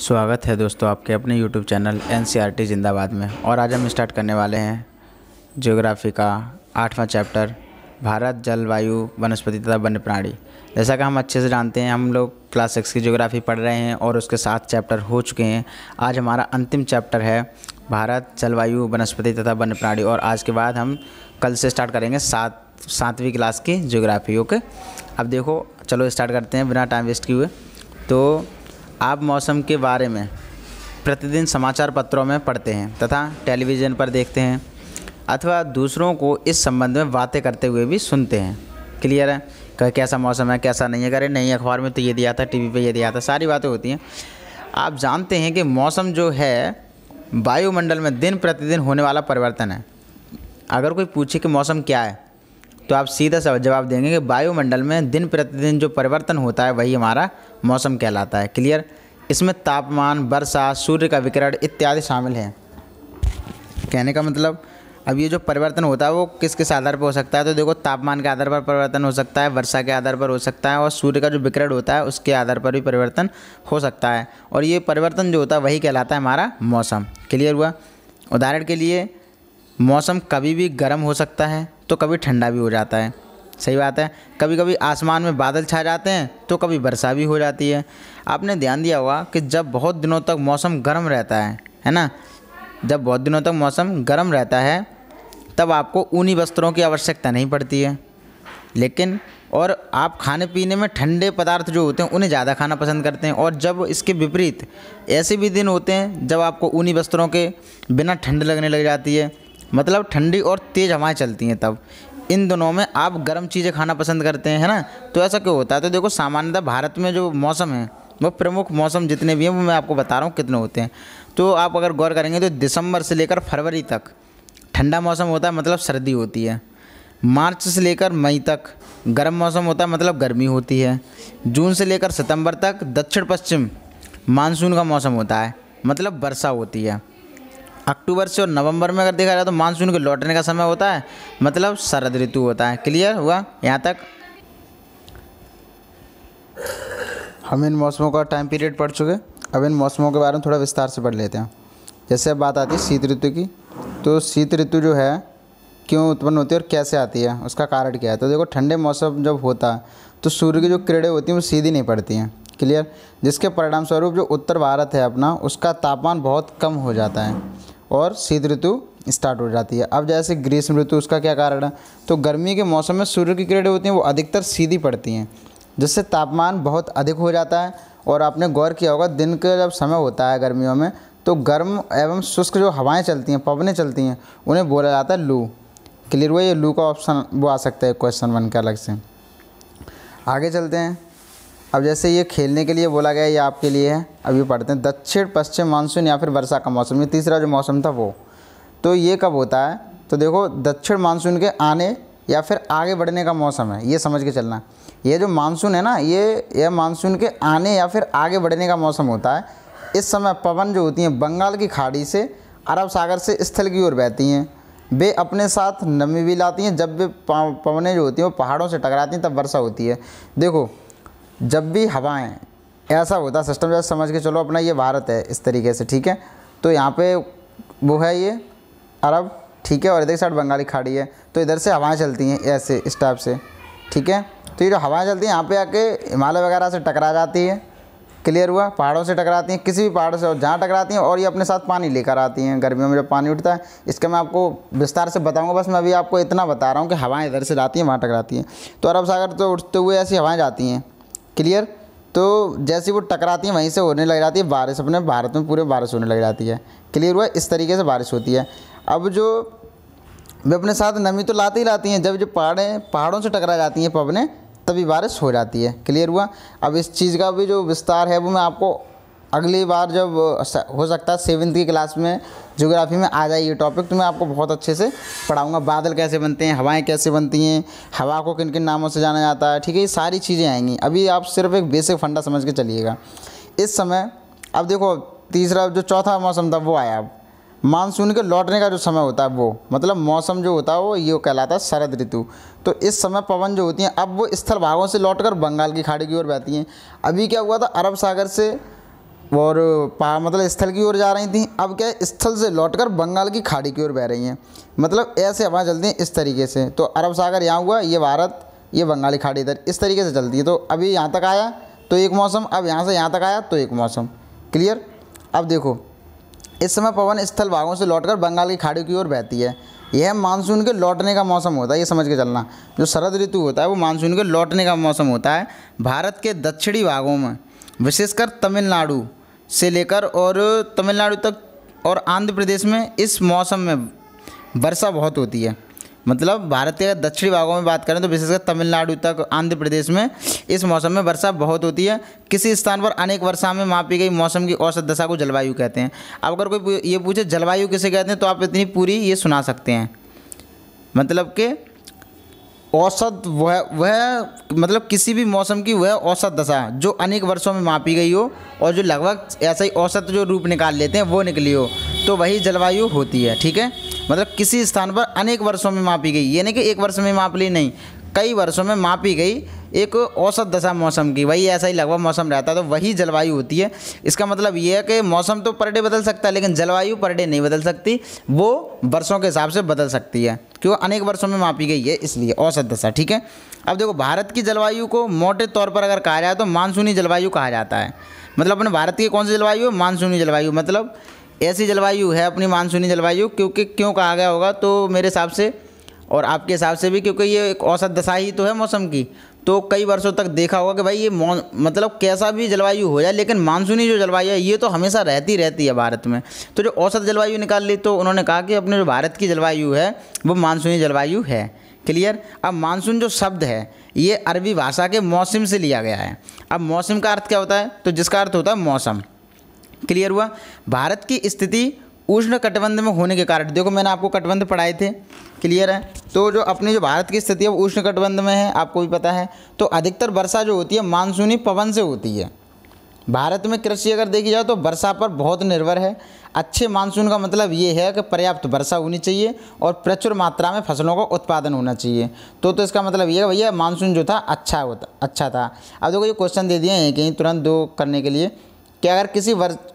स्वागत है दोस्तों आपके अपने यूट्यूब चैनल NCERT जिंदाबाद में। और आज हम स्टार्ट करने वाले हैं ज्योग्राफी का 8वां चैप्टर भारत, जलवायु, वनस्पति तथा वन्य प्राणी। जैसा कि हम अच्छे से जानते हैं, हम लोग क्लास 6 की ज्योग्राफी पढ़ रहे हैं और उसके 7 चैप्टर हो चुके हैं। आज हमारा अंतिम चैप्टर है भारत, जलवायु, वनस्पति तथा वन्य प्राणी। और आज के बाद हम कल से स्टार्ट करेंगे 7वीं क्लास की ज्योग्राफी। ओके, अब देखो, चलो स्टार्ट करते हैं बिना टाइम वेस्ट किए हुए। तो आप मौसम के बारे में प्रतिदिन समाचार पत्रों में पढ़ते हैं तथा टेलीविज़न पर देखते हैं अथवा दूसरों को इस संबंध में बातें करते हुए भी सुनते हैं। क्लियर है कि कैसा मौसम है, कैसा नहीं है। अरे नहीं, अखबार में तो ये दिया था, टीवी पे ये दिया था, सारी बातें होती हैं। आप जानते हैं कि मौसम जो है वायुमंडल में दिन प्रतिदिन होने वाला परिवर्तन है। अगर कोई पूछे कि मौसम क्या है, तो आप सीधा सा जवाब देंगे कि वायुमंडल में दिन प्रतिदिन जो परिवर्तन होता है वही हमारा मौसम कहलाता है। क्लियर। इसमें तापमान, वर्षा, सूर्य का विकिरण इत्यादि शामिल हैं। कहने का मतलब, अब ये जो परिवर्तन होता है वो किस किस आधार पर हो सकता है, तो देखो, तापमान के आधार पर परिवर्तन हो सकता है, वर्षा के आधार पर हो सकता है और सूर्य का जो विकिरण होता है उसके आधार पर भी परिवर्तन हो सकता है। और ये परिवर्तन जो होता है वही कहलाता है हमारा मौसम। क्लियर हुआ। उदाहरण के लिए, मौसम कभी भी गर्म हो सकता है तो कभी ठंडा भी हो जाता है। सही बात है। कभी कभी आसमान में बादल छा जाते हैं तो कभी वर्षा भी हो जाती है। आपने ध्यान दिया होगा कि जब बहुत दिनों तक मौसम गर्म रहता है ना, जब बहुत दिनों तक मौसम गर्म रहता है तब आपको ऊनी वस्त्रों की आवश्यकता नहीं पड़ती है। लेकिन और आप खाने पीने में ठंडे पदार्थ जो होते हैं उन्हें ज़्यादा खाना पसंद करते हैं। और जब इसके विपरीत ऐसे भी दिन होते हैं जब आपको ऊनी वस्त्रों के बिना ठंड लगने लग जाती है, मतलब ठंडी और तेज़ हवाएं चलती हैं, तब इन दोनों में आप गर्म चीज़ें खाना पसंद करते हैं, है ना। तो ऐसा क्यों होता है? तो देखो, सामान्यतः भारत में जो मौसम है वो प्रमुख मौसम जितने भी हैं वो मैं आपको बता रहा हूँ कितने होते हैं। तो आप अगर गौर करेंगे तो दिसंबर से लेकर फरवरी तक ठंडा मौसम होता है, मतलब सर्दी होती है। मार्च से लेकर मई तक गर्म मौसम होता है, मतलब गर्मी होती है। जून से लेकर सितंबर तक दक्षिण पश्चिम मानसून का मौसम होता है, मतलब वर्षा होती है। अक्टूबर से और नवंबर में अगर देखा जाए तो मानसून के लौटने का समय होता है, मतलब शरद ऋतु होता है। क्लियर हुआ यहाँ तक? हम इन मौसमों का टाइम पीरियड पढ़ चुके। अब इन मौसमों के बारे में थोड़ा विस्तार से पढ़ लेते हैं। जैसे अब बात आती है शीत ऋतु की, तो शीत ऋतु जो है क्यों उत्पन्न होती है और कैसे आती है, उसका कारण क्या है। तो देखो, ठंडे मौसम जब होता है तो सूर्य की जो किरणें होती हैं वो सीधी नहीं पड़ती हैं। क्लियर। जिसके परिणाम स्वरूप जो उत्तर भारत है अपना, उसका तापमान बहुत कम हो जाता है और शीत ऋतु स्टार्ट हो जाती है। अब जैसे ग्रीष्म ऋतु, उसका क्या कारण है, तो गर्मी के मौसम में सूर्य की किरणें होती हैं वो अधिकतर सीधी पड़ती हैं, जिससे तापमान बहुत अधिक हो जाता है। और आपने गौर किया होगा, दिन का जब समय होता है गर्मियों में, तो गर्म एवं शुष्क जो हवाएं चलती हैं, पवनें चलती हैं, उन्हें बोला जाता है लू। क्लियर हुआ। ये लू का ऑप्शन वो आ सकता है क्वेश्चन 1 के अलग से। आगे चलते हैं। अब जैसे ये खेलने के लिए बोला गया, ये आपके लिए है। अभी पढ़ते हैं दक्षिण पश्चिम मानसून या फिर वर्षा का मौसम। ये तीसरा जो मौसम था वो, तो ये कब होता है, तो देखो, दक्षिण मानसून के आने या फिर आगे बढ़ने का मौसम है, ये समझ के चलना। ये जो मानसून है ना, ये मानसून के आने या फिर आगे बढ़ने का मौसम होता है। इस समय पवन जो होती हैं बंगाल की खाड़ी से अरब सागर से स्थल की ओर बहती हैं। वे अपने साथ नमी भी लाती हैं। जब वे पवनें जो होती हैं वो पहाड़ों से टकराती हैं तब वर्षा होती है। देखो, जब भी हवाएं, ऐसा होता है सिस्टम, जैसे समझ के चलो अपना ये भारत है इस तरीके से, ठीक है। तो यहाँ पे वो है ये अरब, ठीक है, और इधर साइड बंगाली खाड़ी है। तो इधर से हवाएं चलती हैं ऐसे, इस टाइप से, ठीक है। तो ये जो हवाएं चलती हैं यहाँ पे आके हिमालय वगैरह से टकरा जाती है। क्लियर हुआ। पहाड़ों से टकराती हैं, किसी भी पहाड़ से, और जहाँ टकराती हैं, और ये अपने साथ पानी लेकर आती हैं। गर्मियों में जब पानी उठता है, इसका मैं आपको विस्तार से बताऊंगा, बस मैं अभी आपको इतना बता रहा हूँ कि हवाएं इधर से जाती हैं, वहाँ टकराती हैं। तो अरब सागर तो उठते हुए ऐसी हवाएं जाती हैं। क्लियर। तो जैसी वो टकराती हैं वहीं से होने लग जाती है बारिश, अपने भारत में पूरे बारिश होने लग जाती है। क्लियर हुआ। इस तरीके से बारिश होती है। अब जो वे अपने साथ नमी तो लाती ही लाती हैं, जब जो पहाड़ों से टकरा जाती हैं पवनें, तभी बारिश हो जाती है। क्लियर हुआ। अब इस चीज़ का भी जो विस्तार है वो मैं आपको अगली बार, जब हो सकता है 7वीं की क्लास में ज्योग्राफी में आ जाए ये टॉपिक, तो मैं आपको बहुत अच्छे से पढ़ाऊंगा। बादल कैसे बनते हैं, हवाएं कैसे बनती हैं, हवा को किन किन नामों से जाना जाता है, ठीक है। ये सारी चीज़ें आएंगी। अभी आप सिर्फ एक बेसिक फंडा समझ के चलिएगा इस समय। अब देखो, तीसरा जो चौथा मौसम था वो आया। अब मानसून के लौटने का जो समय होता है वो, मतलब मौसम जो होता है वो ये कहलाता है शरद ऋतु। तो इस समय पवन जो होती हैं अब वो स्थल भागों से लौटकर बंगाल की खाड़ी की ओर बहती हैं। अभी क्या हुआ था, अरब सागर से और मतलब स्थल की ओर जा रही थी। अब क्या है, स्थल से लौटकर बंगाल की खाड़ी की ओर बह रही हैं। मतलब ऐसे हवा चलती हैं इस तरीके से। तो अरब सागर यहाँ हुआ, ये भारत, ये बंगाली खाड़ी इधर, इस तरीके से चलती है। तो अभी यहाँ तक आया तो एक मौसम, अब यहाँ से यहाँ तक आया तो एक मौसम। क्लियर। अब देखो, इस समय पवन स्थल भागों से लौटकर बंगाल की खाड़ी की ओर बहती है। यह मानसून के लौटने का मौसम होता है, ये समझ के चलना। जो शरद ऋतु होता है वो मानसून के लौटने का मौसम होता है। भारत के दक्षिणी भागों में, विशेषकर तमिलनाडु से लेकर और तमिलनाडु तक और आंध्र प्रदेश में इस मौसम में वर्षा बहुत होती है। मतलब भारत के दक्षिणी भागों में बात करें तो विशेषकर तमिलनाडु तक, आंध्र प्रदेश में इस मौसम में वर्षा बहुत होती है। किसी स्थान पर अनेक वर्षा में मापी गई मौसम की औसत दशा को जलवायु कहते हैं। अब अगर कोई ये पूछे जलवायु किसे कहते हैं तो आप इतनी पूरी ये सुना सकते हैं। मतलब कि औसत वह मतलब किसी भी मौसम की वह औसत दशा जो अनेक वर्षों में मापी गई हो और जो लगभग ऐसा ही औसत जो रूप निकाल लेते हैं वो निकली हो, तो वही जलवायु होती है। ठीक है। मतलब किसी स्थान पर अनेक वर्षों में मापी गई, ये नहीं कि एक वर्ष में माप ली, नहीं, कई वर्षों में मापी गई एक औसत दशा मौसम की, वही ऐसा ही लगभग मौसम रहता है, तो वही जलवायु होती है। इसका मतलब ये है कि मौसम तो पर डे बदल सकता है लेकिन जलवायु पर डे नहीं बदल सकती, वो वर्षों के हिसाब से बदल सकती है क्योंकि अनेक वर्षों में मापी गई है, इसलिए औसत दशा। ठीक है। अब देखो, भारत की जलवायु को मोटे तौर पर अगर कहा जाए तो मानसूनी जलवायु कहा जाता है। मतलब अपने भारत की कौन सी जलवायु है? मानसूनी जलवायु। मतलब ऐसी जलवायु है अपनी मानसूनी जलवायु, क्योंकि क्यों कहा गया होगा तो मेरे हिसाब से और आपके हिसाब से भी, क्योंकि ये एक औसत दशा ही तो है मौसम की। तो कई वर्षों तक देखा होगा कि भाई ये मतलब कैसा भी जलवायु हो जाए लेकिन मानसूनी जो जलवायु है ये तो हमेशा रहती है भारत में। तो जो औसत जलवायु निकाल ली तो उन्होंने कहा कि अपने जो भारत की जलवायु है वो मानसूनी जलवायु है। क्लियर। अब मानसून जो शब्द है ये अरबी भाषा के मौसम से लिया गया है। अब मौसम का अर्थ क्या होता है? तो जिसका अर्थ होता है मौसम। क्लियर हुआ। भारत की स्थिति उष्ण कटिबंध में होने के कारण, देखो मैंने आपको कटिबंध पढ़ाए थे, क्लियर है। तो जो अपनी जो भारत की स्थिति है वो उष्ण कटिबंध में है, आपको भी पता है। तो अधिकतर वर्षा जो होती है मानसूनी पवन से होती है। भारत में कृषि अगर देखी जाए तो वर्षा पर बहुत निर्भर है। अच्छे मानसून का मतलब ये है कि पर्याप्त वर्षा होनी चाहिए और प्रचुर मात्रा में फसलों का उत्पादन होना चाहिए। तो इसका मतलब ये है भैया मानसून जो था अच्छा था। अब देखो ये क्वेश्चन दे दिए हैं कहीं तुरंत दो करने के लिए कि अगर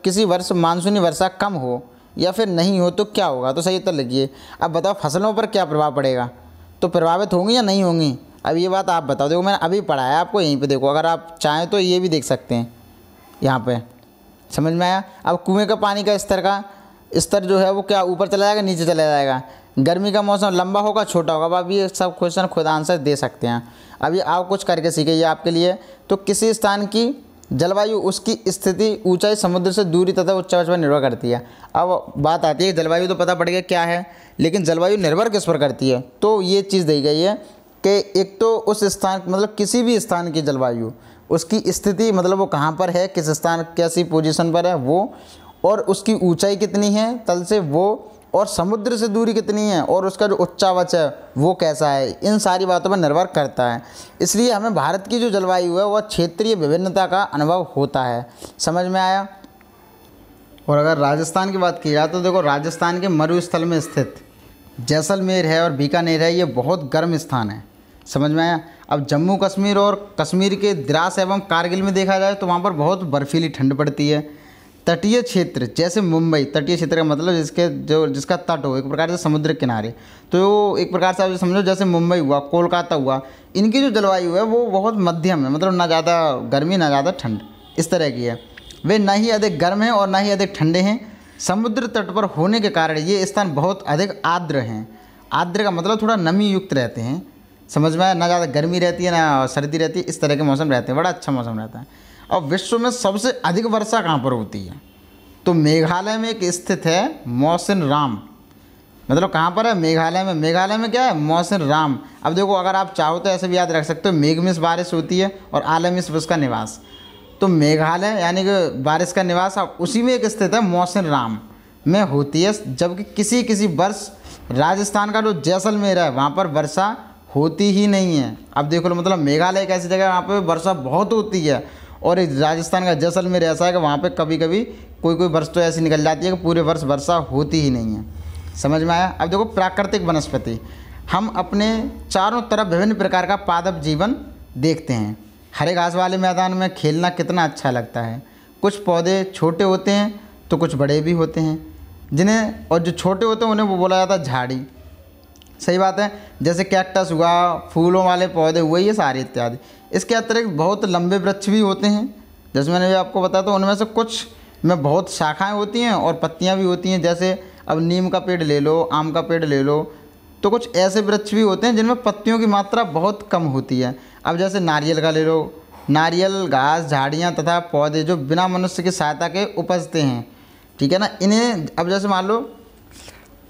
किसी वर्ष मानसूनी वर्षा कम हो या फिर नहीं हो तो क्या होगा? तो सही उत्तर लिखिए। अब बताओ फसलों पर क्या प्रभाव पड़ेगा? तो प्रभावित होंगी या नहीं होंगी? अब ये बात आप बताओ। देखो मैंने अभी पढ़ाया आपको, यहीं पे देखो, अगर आप चाहें तो ये भी देख सकते हैं यहाँ पे। समझ में आया? अब कुएं का पानी का स्तर जो है वो क्या ऊपर चला जाएगा नीचे चला जाएगा? गर्मी का मौसम लंबा होगा छोटा होगा? अब आप ये सब क्वेश्चन खुद आंसर दे सकते हैं। अब ये आप कुछ करके सीखिए आपके लिए। तो किसी स्थान की जलवायु उसकी स्थिति, ऊंचाई, समुद्र से दूरी तथा उच्चाई पर निर्भर करती है। अब बात आती है जलवायु तो पता पड़ गया क्या है, लेकिन जलवायु निर्भर किस पर करती है? तो ये चीज़ दी गई है कि एक तो उस स्थान मतलब किसी भी स्थान की जलवायु उसकी स्थिति, मतलब वो कहाँ पर है, किस स्थान कैसी पोजीशन पर है वो, और उसकी ऊंचाई कितनी है तल से वो, और समुद्र से दूरी कितनी है, और उसका जो उच्चावच है वो कैसा है, इन सारी बातों पर निर्भर करता है। इसलिए हमें भारत की जो जलवायु है वह क्षेत्रीय विभिन्नता का अनुभव होता है। समझ में आया? और अगर राजस्थान की बात की जाए तो देखो राजस्थान के मरुस्थल में स्थित जैसलमेर है और बीकानेर है, ये बहुत गर्म स्थान है। समझ में आया? अब जम्मू कश्मीर और कश्मीर के द्रास एवं कारगिल में देखा जाए तो वहाँ पर बहुत बर्फीली ठंड पड़ती है। तटीय क्षेत्र जैसे मुंबई, तटीय क्षेत्र का मतलब जिसका तट हो, एक प्रकार से समुद्र किनारे, तो एक प्रकार से आप समझो जैसे मुंबई हुआ, कोलकाता हुआ, इनकी जो जलवायु है वो बहुत मध्यम है, मतलब ना ज़्यादा गर्मी ना ज़्यादा ठंड, इस तरह की है। वे ना ही अधिक गर्म हैं और ना ही अधिक ठंडे हैं। समुद्र तट पर होने के कारण ये स्थान बहुत अधिक आर्द्र हैं। आर्द्र का मतलब थोड़ा नमी युक्त रहते हैं। समझ में आया? ना ज़्यादा गर्मी रहती है ना सर्दी रहती है, इस तरह के मौसम रहते हैं, बड़ा अच्छा मौसम रहता है। और विश्व में सबसे अधिक वर्षा कहाँ पर होती है? तो मेघालय में एक स्थित है मौसिन राम। मतलब कहाँ पर है? मेघालय में। मेघालय में क्या है? मौसिन राम। अब देखो अगर आप चाहो तो ऐसे भी याद रख सकते हो, मेघमिस बारिश होती है और आलमिस उसका निवास। तो मेघालय यानी कि बारिश का निवास, अब उसी में एक स्थित है मौसिन राम में होती है। जबकि किसी वर्ष राजस्थान का जो जैसलमेर है वहाँ पर वर्षा होती ही नहीं है। अब देखो लो, मतलब मेघालय एक ऐसी जगह है वहाँ पर वर्षा बहुत होती है, और राजस्थान का जैसलमेर ऐसा है कि वहाँ पे कभी कभी कोई वर्ष तो ऐसी निकल जाती है कि पूरे वर्ष वर्षा होती ही नहीं है। समझ में आया? अब देखो प्राकृतिक वनस्पति, हम अपने चारों तरफ विभिन्न प्रकार का पादप जीवन देखते हैं। हरे घास वाले मैदान में खेलना कितना अच्छा लगता है। कुछ पौधे छोटे होते हैं तो कुछ बड़े भी होते हैं, जिन्हें और जो छोटे होते हैं उन्हें वो बोला जाता है झाड़ी। सही बात है। जैसे कैक्टस हुआ, फूलों वाले पौधे हुए, ये सारे इत्यादि। इसके अतिरिक्त बहुत लंबे वृक्ष भी होते हैं, जैसे मैंने भी आपको बताया। तो उनमें से कुछ में बहुत शाखाएं होती हैं और पत्तियां भी होती हैं। जैसे अब नीम का पेड़ ले लो, आम का पेड़ ले लो, तो कुछ ऐसे वृक्ष भी होते हैं जिनमें पत्तियों की मात्रा बहुत कम होती है। अब जैसे नारियल का ले लो, नारियल घास, झाड़ियाँ तथा पौधे जो बिना मनुष्य की सहायता के उपजते हैं, ठीक है ना। इन्हें अब जैसे मान लो,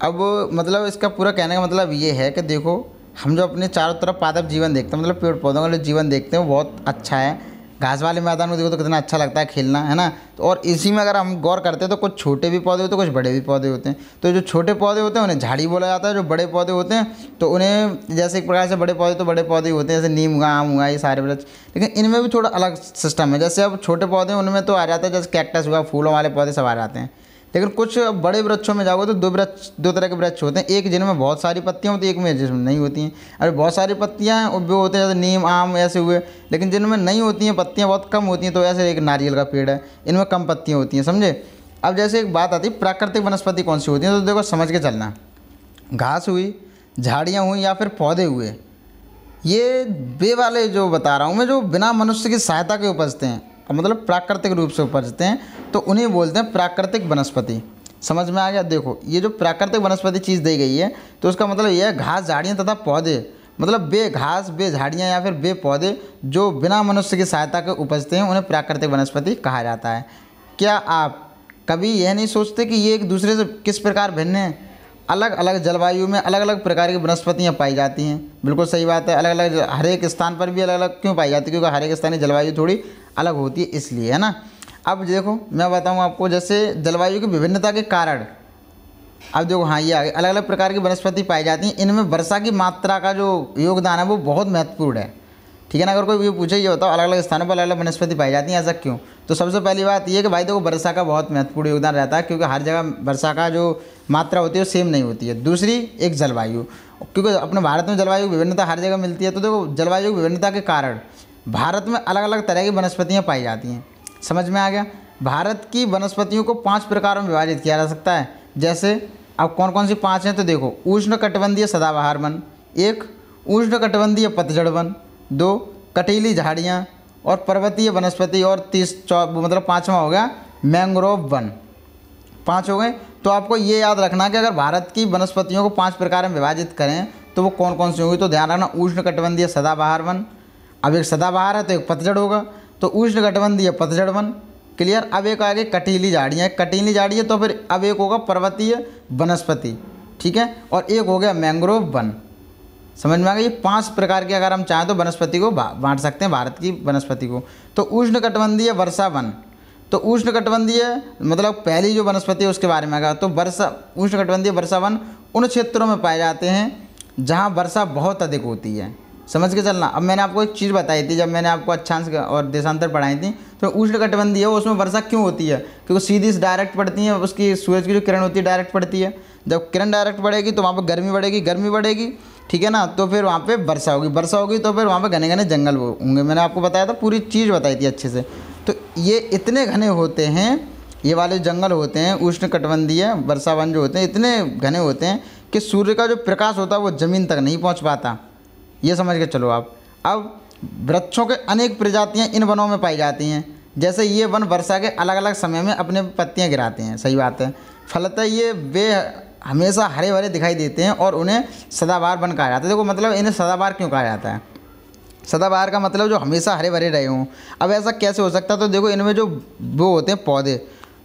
अब मतलब इसका पूरा कहने का मतलब ये है कि देखो, हम जो अपने चारों तरफ पादप जीवन देखते हैं, मतलब पेड़ पौधों का जो जीवन देखते हैं वो बहुत अच्छा है। घास वाले मैदान में देखो तो कितना अच्छा लगता है खेलना, है ना। तो और इसी में अगर हम गौर करते हैं तो कुछ छोटे भी पौधे होते हैं, कुछ बड़े भी पौधे होते हैं। तो जो छोटे पौधे होते हैं उन्हें झाड़ी बोला जाता है, जो बड़े पौधे होते हैं तो उन्हें, जैसे एक प्रकार से बड़े पौधे तो बड़े पौधे होते हैं, जैसे नीम हुआ, आम हुआ, ये सारे वृक्ष। लेकिन इनमें भी थोड़ा अलग सिस्टम है। जैसे अब छोटे पौधे उनमें तो आ जाता है, जैसे कैक्टस हुआ, फूलों वाले पौधे सब आ जाते हैं। लेकिन कुछ बड़े वृक्षों में जाओगे तो दो तरह के वृक्ष होते हैं, एक जिनमें बहुत सारी पत्तियां होती हैं, एक में जिसमें नहीं होती हैं। अरे बहुत सारी पत्तियां हैं वो होते हैं, जैसे नीम, आम ऐसे हुए। लेकिन जिनमें नहीं होती हैं, पत्तियां बहुत कम होती हैं, तो ऐसे एक नारियल का पेड़ है, इनमें कम पत्तियां होती हैं, समझे। अब जैसे एक बात आती है, प्राकृतिक वनस्पति कौन सी होती हैं, तो देखो समझ के चलना। घास हुई, झाड़ियाँ हुई या फिर पौधे हुए, ये वे वाले जो बता रहा हूँ मैं, जो बिना मनुष्य की सहायता के उपजते हैं, मतलब प्राकृतिक रूप से उपजते हैं, तो उन्हें बोलते हैं प्राकृतिक वनस्पति। समझ में आ गया। देखो ये जो प्राकृतिक वनस्पति चीज़ दी गई है, तो उसका मतलब यह है घास, झाड़ियाँ तथा पौधे, मतलब बे घास, बे झाड़ियाँ या फिर बे पौधे जो बिना मनुष्य की सहायता के उपजते हैं, उन्हें प्राकृतिक वनस्पति कहा जाता है। क्या आप कभी यह नहीं सोचते कि ये एक दूसरे से किस प्रकार भिन्न है? अलग अलग जलवायु में अलग अलग प्रकार की वनस्पतियाँ पाई जाती हैं। बिल्कुल सही बात है। अलग अलग हर एक स्थान पर भी अलग अलग क्यों पाई जाती है? क्योंकि हर एक स्थान की जलवायु थोड़ी अलग होती है, इसलिए, है ना। अब देखो मैं बताऊँ आपको, जैसे जलवायु की विभिन्नता के कारण, अब देखो हाँ ये आगे अलग अलग प्रकार की वनस्पति पाई जाती हैं। इनमें वर्षा की मात्रा का जो योगदान है वो बहुत महत्वपूर्ण है, ठीक है ना। अगर कोई ये पूछे ये बताओ अलग अलग स्थानों पर अलग अलग वनस्पति पाई जाती हैं, ऐसा क्यों? तो सबसे पहली बात ये है कि भाई देखो वर्षा का बहुत महत्वपूर्ण योगदान रहता है, क्योंकि हर जगह वर्षा का जो मात्रा होती है वो सेम नहीं होती है। दूसरी एक जलवायु, क्योंकि अपने भारत में जलवायु विभिन्नता हर जगह मिलती है। तो देखो जलवायु विभिन्नता के कारण भारत में अलग अलग तरह की वनस्पतियाँ पाई जाती हैं। समझ में आ गया। भारत की वनस्पतियों को 5 प्रकारों में विभाजित किया जा सकता है। जैसे अब कौन कौन सी 5 हैं, तो देखो उष्णकटिबंधीय सदाबहार वन, 1 उष्णकटिबंधीय पतझड़ वन, 2 कटीली झाड़ियाँ और पर्वतीय वनस्पति, और 5वां हो गया मैंग्रोव वन। 5 हो गए। तो आपको ये याद रखना कि अगर भारत की वनस्पतियों को 5 प्रकार में विभाजित करें तो वो कौन कौन सी होंगी, तो ध्यान रखना उष्णकटिबंधीय सदाबहार वन, अब एक सदाबहार है तो एक पतझड़ होगा, तो उष्णकटिबंधीय पतझड़ वन, क्लियर। अब एक आगे कटीली झाड़ियाँ, कटीली झाड़ी है तो फिर अब एक होगा पर्वतीय वनस्पति, ठीक है, और एक हो गया मैंग्रोव वन। समझ में आ गया। ये 5 प्रकार के अगर हम चाहें तो वनस्पति को बांट सकते हैं, भारत की वनस्पति को। तो उष्णकटिबंधीय वर्षा वन, तो उष्णकटिबंधीय मतलब पहली जो वनस्पति है उसके बारे में आएगा। तो उष्णकटिबंधीय वर्षा वन उन क्षेत्रों में पाए जाते हैं जहाँ वर्षा बहुत अधिक होती है। समझ के चलना। अब मैंने आपको एक चीज़ बताई थी, जब मैंने आपको अक्षांश और देशांतर पढ़ाई थी, तो उष्णकटिबंधीय है उसमें वर्षा क्यों होती है? क्योंकि सीधी डायरेक्ट पड़ती है, उसकी सूरज की जो किरण होती है डायरेक्ट पड़ती है। जब किरण डायरेक्ट बढ़ेगी तो वहाँ पर गर्मी बढ़ेगी, ठीक है ना, तो फिर वहाँ पे वर्षा होगी तो फिर वहाँ पे घने घने जंगल होंगे। मैंने आपको बताया था, पूरी चीज़ बताई थी अच्छे से। तो ये इतने घने होते हैं, ये वाले जंगल होते हैं उष्णकटिबंधीय वर्षा वन जो होते हैं, इतने घने होते हैं कि सूर्य का जो प्रकाश होता है वो ज़मीन तक नहीं पहुँच पाता। ये समझ के चलो आप। अब वृक्षों के अनेक प्रजातियाँ इन वनों में पाई जाती हैं। जैसे ये वन वर्षा के अलग अलग समय में अपने पत्तियाँ गिराते हैं, सही बात है। फलतः ये वे हमेशा हरे भरे दिखाई देते हैं और उन्हें सदाबहार वन कहा जाता है। देखो मतलब इन्हें सदाबहार क्यों कहा जाता है? सदाबहार का मतलब जो हमेशा हरे भरे रहे हों। अब ऐसा कैसे हो सकता है? तो देखो इनमें जो वो होते हैं पौधे,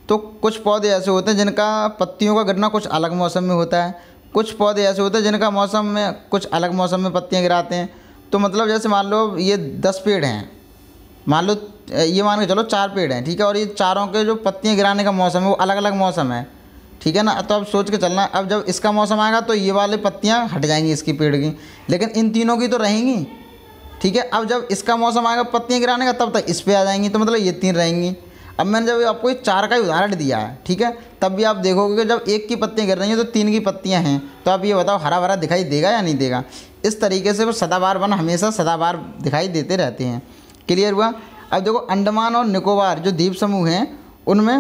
तो कुछ पौधे ऐसे होते हैं जिनका पत्तियों का गिरना कुछ अलग मौसम में होता है, कुछ पौधे ऐसे होते हैं जिनका मौसम में कुछ अलग मौसम में पत्तियाँ गिराते हैं। तो मतलब जैसे मान लो ये 10 पेड़ हैं, मान लो ये मान के चलो 4 पेड़ हैं, ठीक है, और ये चारों के जो पत्तियाँ गिराने का मौसम है वो अलग अलग मौसम है, ठीक है ना। तो अब सोच के चलना, अब जब इसका मौसम आएगा तो ये वाले पत्तियाँ हट जाएंगी इसकी पेड़ की, लेकिन इन तीनों की तो रहेंगी, ठीक है। अब जब इसका मौसम आएगा पत्तियाँ गिराने का तब तक इस पे आ जाएंगी, तो मतलब ये 3 रहेंगी। अब मैंने जब आपको ये 4 का ही उदाहरण दिया है, ठीक है, तब भी आप देखोगे कि जब एक की पत्तियाँ गिर रही हैं तो 3 की पत्तियाँ हैं, तो आप ये बताओ हरा भरा दिखाई देगा या नहीं देगा? इस तरीके से वो सदाबहार वन हमेशा सदाबहार दिखाई देते रहते हैं। क्लियर हुआ? अब देखो अंडमान और निकोबार जो द्वीप समूह हैं उनमें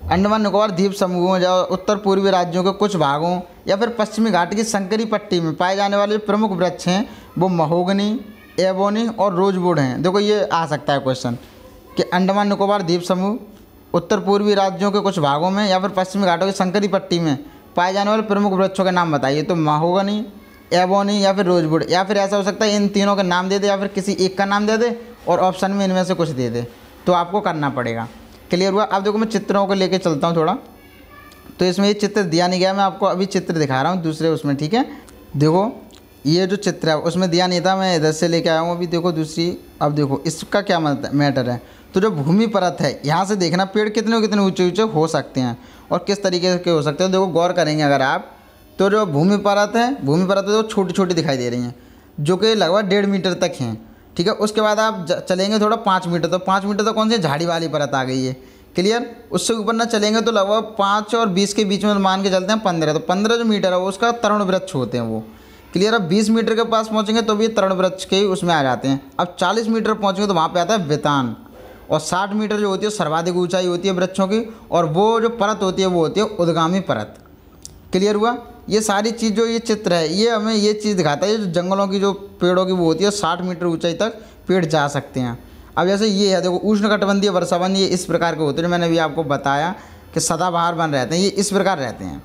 अंडमान निकोबार द्वीप समूहों या उत्तर पूर्वी राज्यों के कुछ भागों या फिर पश्चिमी घाट की संकरी पट्टी में पाए जाने वाले जो प्रमुख वृक्ष हैं वो महोगनी, एबोनी और रोजवुड हैं। देखो ये आ सकता है क्वेश्चन कि अंडमान निकोबार द्वीप समूह, उत्तर पूर्वी राज्यों के कुछ भागों में या फिर पश्चिमी घाटों की संकरी पट्टी में पाए जाने वाले प्रमुख वृक्षों के नाम बताइए। तो महोगनी, एबोनी या फिर रोजवुड, या फिर ऐसा हो सकता है इन तीनों के नाम दे दे या फिर किसी एक का नाम दे दे और ऑप्शन में इनमें से कुछ दे दे। तो आपको करना पड़ेगा। क्लियर हुआ? अब देखो मैं चित्रों को लेके चलता हूँ थोड़ा। तो इसमें ये चित्र दिया नहीं गया, मैं आपको अभी चित्र दिखा रहा हूँ दूसरे उसमें, ठीक है। देखो ये जो चित्र है उसमें दिया नहीं था, मैं इधर से लेके आया हूँ अभी। देखो दूसरी, अब देखो इसका क्या मैटर है। तो जो भूमि परत है यहाँ से देखना पेड़ कितने ऊंचे ऊंचे हो सकते हैं और किस तरीके के हो सकते हैं। देखो गौर करेंगे अगर आप, तो जो भूमि परत है तो छोटी छोटी दिखाई दे रही हैं जो कि लगभग 1.5 मीटर तक हैं, ठीक है। उसके बाद आप चलेंगे थोड़ा 5 मीटर, तो 5 मीटर तो कौन सी झाड़ी वाली परत आ गई है। क्लियर? उससे ऊपर ना चलेंगे तो लगभग 5 और 20 के बीच में मान के चलते हैं 15, तो 15 जो मीटर है वो उसका तरुण वृक्ष होते हैं वो। क्लियर? अब 20 मीटर के पास पहुँचेंगे तो भी तरुण वृक्ष के ही उसमें आ जाते हैं। अब 40 मीटर पहुँचेंगे तो वहाँ पे आता है वेतान, और 60 मीटर जो होती है सर्वाधिक ऊंचाई होती है वृक्षों की, और वो जो परत होती है वो होती है उद्गामी परत। क्लियर हुआ? ये सारी चीज़ जो ये चित्र है ये हमें ये चीज़ दिखाता है, जो जंगलों की जो पेड़ों की वो होती है 60 मीटर ऊंचाई तक पेड़ जा सकते हैं। अब जैसे ये है देखो उष्णकटिबंधीय वर्षावन, ये इस प्रकार के होते हैं जो मैंने अभी आपको बताया कि सदाबहार वन रहते हैं, ये इस प्रकार रहते हैं।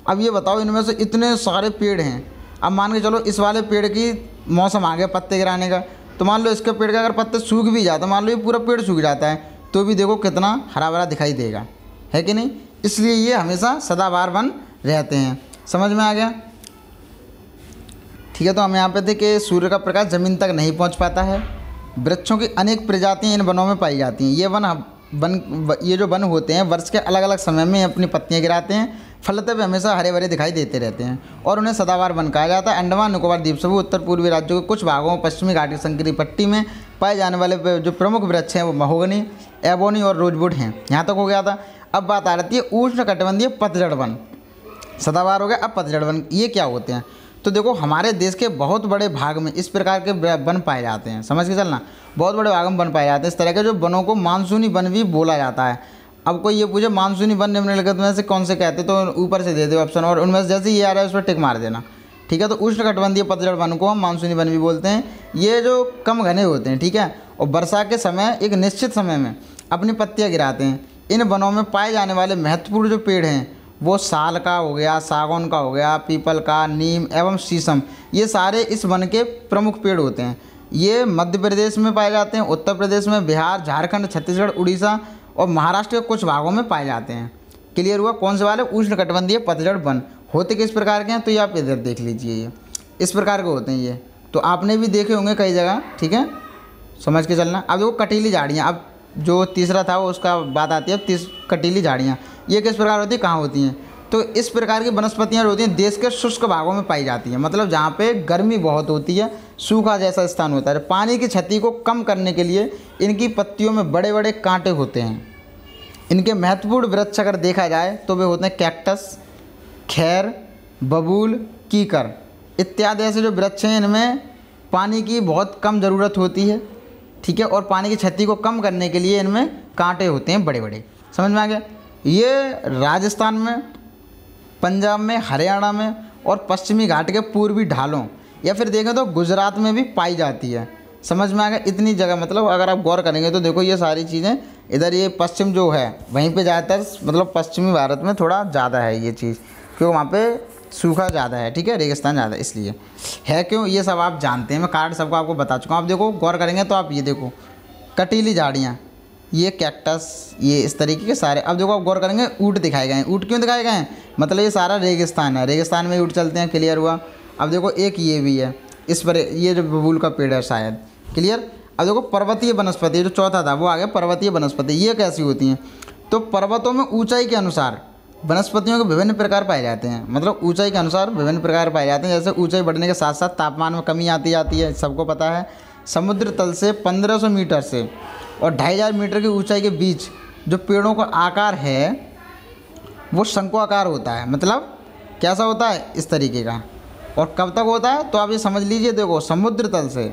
अब ये बताओ इनमें से इतने सारे पेड़ हैं, अब मान के चलो इस वाले पेड़ की मौसम आ गया पत्ते गिराने का, तो मान लो इसके पेड़ के अगर पत्ते सूख भी जाते, मान लो ये पूरा पेड़ सूख जाता है तो भी देखो कितना हरा भरा दिखाई देगा, है कि नहीं। इसलिए ये हमेशा सदाबहार वन रहते हैं। समझ में आ गया? ठीक है। तो हम यहाँ पे थे कि सूर्य का प्रकाश ज़मीन तक नहीं पहुँच पाता है। वृक्षों की अनेक प्रजातियाँ इन वनों में पाई जाती हैं। ये जो वन होते हैं वर्ष के अलग अलग समय में अपनी पत्तियाँ गिराते हैं, फलतः वे हमेशा हरे भरे दिखाई देते रहते हैं और उन्हें सदाबहार वन कहा जाता है। अंडमान निकोबार द्वीप समूह उत्तर पूर्वी राज्यों के कुछ भागों पश्चिमी घाट की संकरी पट्टी में पाए जाने वाले जो प्रमुख वृक्ष हैं वो महोगनी, एबोनी और रोजवुड हैं। यहाँ तक हो गया था। अब बात आ रही है उष्णकटिबंधीय पतझड़ वन। सदाबहार हो गया, अब पतझड़ वन ये क्या होते हैं। तो देखो हमारे देश के बहुत बड़े भाग में इस प्रकार के वन पाए जाते हैं, समझ के चलना, बहुत बड़े भाग में वन पाए जाते हैं। इस तरह के जो वनों को मानसूनी वन भी बोला जाता है। अब कोई ये पूछे मानसूनी वन निम्नलिखित में से कौन से कहते, तो ऊपर से दे दो ऑप्शन और उनमें से जैसे ये आ रहा है उस पर टिक मार देना, ठीक है। तो उष्णकटिबंधीय पतझड़ वन को हम मानसूनी वन भी बोलते हैं। ये जो कम घने होते हैं, ठीक है, और वर्षा के समय एक निश्चित समय में अपनी पत्तियाँ गिराते हैं। इन वनों में पाए जाने वाले महत्वपूर्ण जो पेड़ हैं वो साल का हो गया, सागौन का हो गया, पीपल का, नीम एवं शीशम, ये सारे इस वन के प्रमुख पेड़ होते हैं। ये मध्य प्रदेश में पाए जाते हैं, उत्तर प्रदेश में, बिहार, झारखंड, छत्तीसगढ़, उड़ीसा और महाराष्ट्र के कुछ भागों में पाए जाते हैं। क्लियर हुआ? कौन से वाले? उष्णकटिबंधीय पतझड़ वन। होते किस प्रकार के हैं तो ये आप इधर देख लीजिए, ये इस प्रकार के होते हैं। ये तो आपने भी देखे होंगे कई जगह, ठीक है, समझ के चलना। अब देखो कटीली झाड़ियाँ, अब जो तीसरा था वो उसका बात आती है। अब कटीली झाड़ियाँ ये किस प्रकार होती है, कहाँ होती हैं। तो इस प्रकार की वनस्पतियाँ होती हैं देश के शुष्क भागों में पाई जाती हैं, मतलब जहाँ पे गर्मी बहुत होती है, सूखा जैसा स्थान होता है। पानी की क्षति को कम करने के लिए इनकी पत्तियों में बड़े बड़े कांटे होते हैं। इनके महत्वपूर्ण वृक्ष अगर देखा जाए तो वे होते हैं कैक्टस, खैर, बबूल, कीकर इत्यादि ऐसे जो वृक्ष हैं। इनमें पानी की बहुत कम ज़रूरत होती है, ठीक है, और पानी की क्षति को कम करने के लिए इनमें कांटे होते हैं बड़े बड़े। समझ में आ गया? ये राजस्थान में, पंजाब में, हरियाणा में और पश्चिमी घाट के पूर्वी ढालों या फिर देखें तो गुजरात में भी पाई जाती है। समझ में आ गया? इतनी जगह, मतलब अगर आप गौर करेंगे तो देखो ये सारी चीज़ें इधर, ये पश्चिम जो है वहीं पे ज़्यादातर, मतलब पश्चिमी भारत में थोड़ा ज़्यादा है ये चीज़, क्योंकि वहाँ पे सूखा ज़्यादा है, ठीक है, रेगिस्तान ज़्यादा इसलिए है। क्यों? ये सब आप जानते हैं, मैं कारण सबको आपको बता चुका हूँ। आप देखो गौर करेंगे तो आप ये देखो कटीली झाड़ियाँ, ये कैक्टस, ये इस तरीके के सारे। अब देखो आप गौर करेंगे ऊँट दिखाए गए हैं। ऊँट क्यों दिखाए गए हैं? मतलब ये सारा रेगिस्तान है, रेगिस्तान में ऊँट चलते हैं। क्लियर हुआ? अब देखो एक ये भी है, इस पर ये जो बबूल का पेड़ है शायद। क्लियर? अब देखो पर्वतीय वनस्पति, जो चौथा था वो आ गया पर्वतीय वनस्पति। ये कैसी होती हैं? तो पर्वतों में ऊंचाई के अनुसार वनस्पतियों के विभिन्न प्रकार पाए जाते हैं, मतलब ऊंचाई के अनुसार विभिन्न प्रकार पाए जाते हैं। जैसे ऊंचाई बढ़ने के साथ साथ तापमान में कमी आती जाती है, सबको पता है। समुद्र तल से 1500 मीटर से और 2500 मीटर की ऊंचाई के बीच जो पेड़ों का आकार है वो शंकु आकार होता है, मतलब कैसा होता है? इस तरीके का। और कब तक होता है तो आप ये समझ लीजिए, देखो समुद्र तल से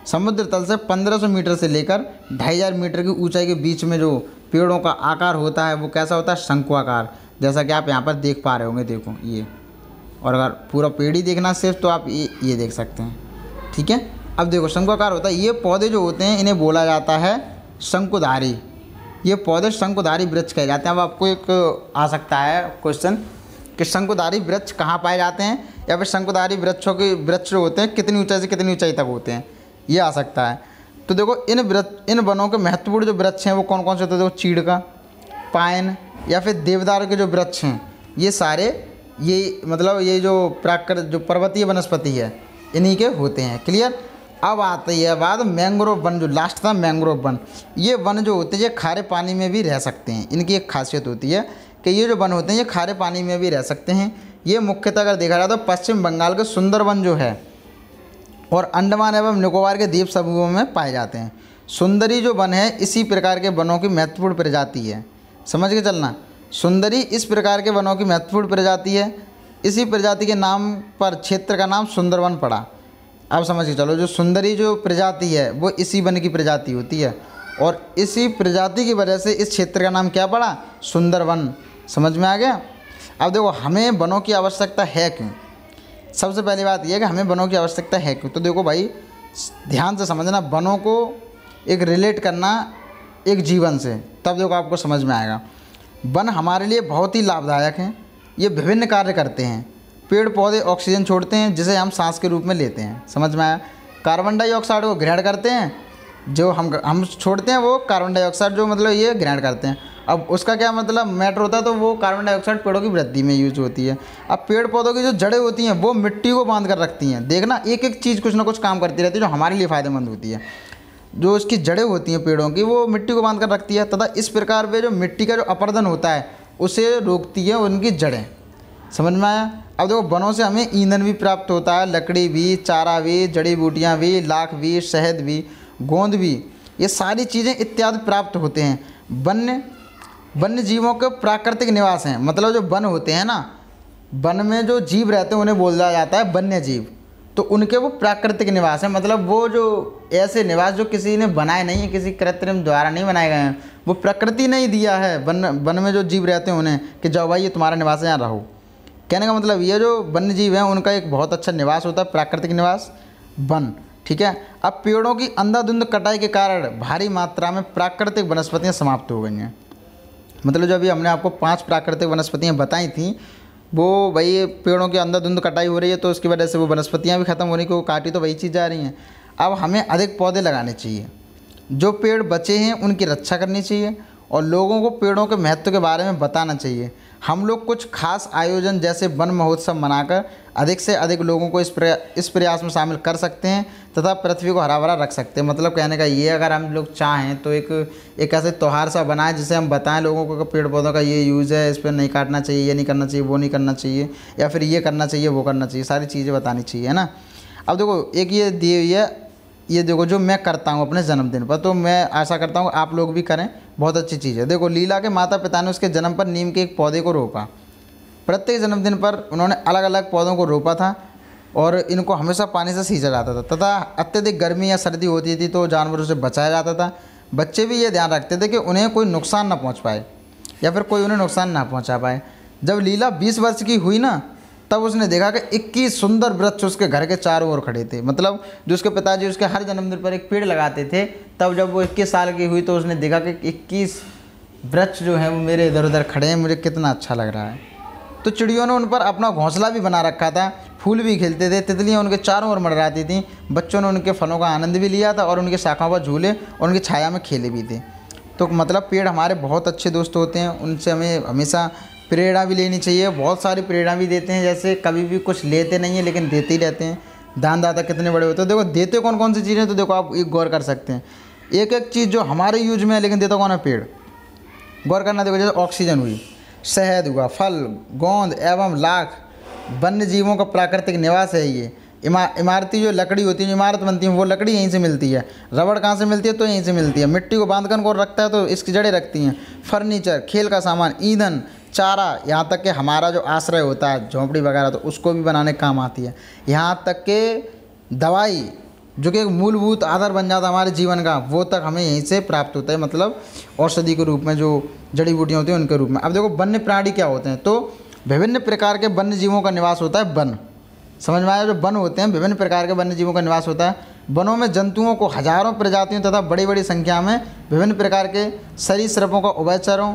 समुद्र तल से 1500 मीटर से लेकर 2500 मीटर की ऊंचाई के बीच में जो पेड़ों का आकार होता है वो कैसा होता है, शंकुआकार, जैसा कि आप यहाँ पर देख पा रहे होंगे। देखो ये, और अगर पूरा पेड़ ही देखना सिर्फ तो आप ये देख सकते हैं, ठीक है। अब देखो शंकुआकार होता है, ये पौधे जो होते हैं इन्हें बोला जाता है शंकुधारी। ये पौधे शंकुधारी वृक्ष कहे जाते हैं। अब आपको एक आ सकता है क्वेश्चन कि शंकुधारी वृक्ष कहाँ पाए जाते हैं, या फिर शंकुधारी वृक्षों के वृक्ष जो होते हैं कितनी ऊंचाई से कितनी ऊंचाई तक होते हैं, ये आ सकता है। तो देखो इन वनों के महत्वपूर्ण जो वृक्ष हैं वो कौन कौन से होते हैं। देखो चीड़ का, पाइन या फिर देवदार के जो वृक्ष हैं, ये सारे ये मतलब ये जो जो पर्वतीय वनस्पति है इन्हीं के होते हैं। क्लियर। अब आती है बात मैंग्रोव वन, जो लास्ट था मैंग्रोव वन। ये वन जो होते हैं ये खारे पानी में भी रह सकते हैं। इनकी एक खासियत होती है कि ये जो वन होते हैं ये खारे पानी में भी रह सकते हैं। ये मुख्यतः अगर देखा जाए तो पश्चिम बंगाल के सुंदरवन जो है और अंडमान एवं निकोबार के द्वीप समूहों में पाए जाते हैं। सुंदरी जो वन है इसी प्रकार के वनों की महत्वपूर्ण प्रजाति है, समझ के चलना। सुंदरी इस प्रकार के वनों की महत्वपूर्ण प्रजाति है। इसी प्रजाति के नाम पर क्षेत्र का नाम सुंदरवन पड़ा। अब समझ के चलो, जो सुंदरी जो प्रजाति है वो इसी वन की प्रजाति होती है और इसी प्रजाति की वजह से इस क्षेत्र का नाम क्या पड़ा, सुंदरवन। समझ में आ गया। अब देखो हमें वनों की आवश्यकता है क्यों। सबसे पहली बात यह है कि हमें वनों की आवश्यकता है क्यों। तो देखो भाई ध्यान से समझना, वनों को एक रिलेट करना एक जीवन से, तब देखो आपको समझ में आएगा। वन हमारे लिए बहुत ही लाभदायक हैं। ये विभिन्न कार्य करते हैं। पेड़ पौधे ऑक्सीजन छोड़ते हैं जिसे हम सांस के रूप में लेते हैं, समझ में आया। कार्बन डाइऑक्साइड को ग्रहण करते हैं, जो हम छोड़ते हैं वो कार्बन डाइऑक्साइड जो मतलब ये ग्रहण करते हैं। अब उसका क्या मतलब मैटर होता है, तो वो कार्बन डाइऑक्साइड पेड़ों की वृद्धि में यूज होती है। अब पेड़ पौधों की जो जड़ें होती हैं वो मिट्टी को बांध कर रखती हैं। देखना एक एक चीज़ कुछ ना कुछ काम करती रहती है जो हमारे लिए फ़ायदेमंद होती है। जो उसकी जड़ें होती हैं पेड़ों की वो मिट्टी को बांध कर रखती है तथा इस प्रकार वे जो मिट्टी का जो अपरदन होता है उसे रोकती है उनकी जड़ें। समझ में आया। अब देखो वनों से हमें ईंधन भी प्राप्त होता है, लकड़ी भी, चारा भी, जड़ी बूटियाँ भी, लाख भी, शहद भी, गोंद भी, ये सारी चीज़ें इत्यादि प्राप्त होते हैं। वन्य जीवों के प्राकृतिक निवास हैं। मतलब जो वन होते हैं ना, वन में जो जीव रहते हैं उन्हें बोला जाता है वन्य जीव। तो उनके वो प्राकृतिक निवास हैं, मतलब वो जो ऐसे निवास जो किसी ने बनाए नहीं है, किसी कृत्रिम द्वारा नहीं बनाए गए हैं, वो प्रकृति ने ही दिया है वन में जो जीव रहते हैं उन्हें कि जाओ भाई ये तुम्हारा निवास है, यहाँ रहो। कहने का मतलब ये जो वन्य जीव हैं उनका एक बहुत अच्छा निवास होता है, प्राकृतिक निवास वन। ठीक है। अब पेड़ों की अंधाधुंध कटाई के कारण भारी मात्रा में प्राकृतिक वनस्पतियाँ समाप्त हो गई हैं। मतलब जो अभी हमने आपको 5 प्राकृतिक वनस्पतियाँ बताई थी, वो भाई पेड़ों की अंधाधुंध कटाई हो रही है तो उसकी वजह से वो वनस्पतियाँ भी ख़त्म हो रही, क्योंकि काटी तो वही चीज़ जा रही हैं। अब हमें अधिक पौधे लगाने चाहिए, जो पेड़ बचे हैं उनकी रक्षा करनी चाहिए और लोगों को पेड़ों के महत्व के बारे में बताना चाहिए। हम लोग कुछ खास आयोजन जैसे वन महोत्सव मनाकर अधिक से अधिक लोगों को इस प्रयास में शामिल कर सकते हैं तथा पृथ्वी को हरा भरा रख सकते हैं। मतलब कहने का ये, अगर हम लोग चाहें तो एक ऐसे त्यौहार सा बनाएं जिसे हम बताएं लोगों को कि पेड़ पौधों का ये यूज़ है, इस पर नहीं काटना चाहिए, ये नहीं करना चाहिए, वो नहीं करना चाहिए, या फिर ये करना चाहिए, वो करना चाहिए, सारी चीज़ें बतानी चाहिए, है ना। अब देखो एक ये दी हुई है, ये देखो जो मैं करता हूँ अपने जन्मदिन पर, तो मैं आशा करता हूँ आप लोग भी करें, बहुत अच्छी चीज़ है। देखो लीला के माता पिता ने उसके जन्म पर नीम के एक पौधे को रोपा। प्रत्येक जन्मदिन पर उन्होंने अलग अलग पौधों को रोपा था और इनको हमेशा पानी से सींचा जाता था तथा अत्यधिक गर्मी या सर्दी होती थी तो जानवरों से बचाया जाता था। बच्चे भी ये ध्यान रखते थे कि उन्हें कोई नुकसान ना पहुँच पाए या फिर कोई उन्हें नुकसान ना पहुँचा पाए। जब लीला 20 वर्ष की हुई ना, तब उसने देखा कि 21 सुंदर वृक्ष उसके घर के चारों ओर खड़े थे। मतलब जो उसके पिताजी उसके हर जन्मदिन पर एक पेड़ लगाते थे, तब जब वो 21 साल की हुई तो उसने देखा कि 21 वृक्ष जो हैं वो मेरे इधर उधर खड़े हैं, मुझे कितना अच्छा लग रहा है। तो चिड़ियों ने उन पर अपना घोंसला भी बना रखा था, फूल भी खिलते थे, तितलियाँ उनके चारों ओर मंडराती थीं। बच्चों ने उनके फलों का आनंद भी लिया था और उनकी शाखाओं पर झूले और उनकी छाया में खेले भी थे। तो मतलब पेड़ हमारे बहुत अच्छे दोस्त होते हैं, उनसे हमें हमेशा प्रेरणा भी लेनी चाहिए। बहुत सारी प्रेरणा भी देते हैं, जैसे कभी भी कुछ लेते नहीं हैं लेकिन देते ही रहते हैं। दानदाता कितने बड़े होते हैं। देखो देते कौन कौन सी चीज़ें, तो देखो आप एक गौर कर सकते हैं, एक एक चीज़ जो हमारे यूज में है लेकिन देता कौन है, पेड़। गौर करना। देखो जैसे ऑक्सीजन हुई, शहद हुआ, फल, गोंद एवं लाख वन्य जीवों का प्राकृतिक निवास है। ये इमारती जो लकड़ी होती है, इमारत बनती है, वो लकड़ी यहीं से मिलती है। रबड़ कहाँ से मिलती है, तो यहीं से मिलती है। मिट्टी को बांध कर कौन रखता है, तो इसकी जड़ें रखती हैं। फर्नीचर, खेल का सामान, ईंधन, चारा, यहाँ तक कि हमारा जो आश्रय होता है झोंपड़ी वगैरह, तो उसको भी बनाने काम आती है। यहाँ तक कि दवाई, जो कि एक मूलभूत आधार बन जाता है हमारे जीवन का, वो तक हमें यहीं से प्राप्त होता है, मतलब औषधि के रूप में, जो जड़ी बूटियाँ होती हैं उनके रूप में। अब देखो वन्य प्राणी क्या होते हैं, तो विभिन्न प्रकार के वन्य जीवों का निवास होता है वन। समझ में आया? जो वन होते हैं विभिन्न प्रकार के वन्य जीवों का निवास होता है। वनों में जंतुओं को हजारों प्रजातियों तथा बड़ी बड़ी संख्या में विभिन्न प्रकार के सरीसृपों का, उभयचरों,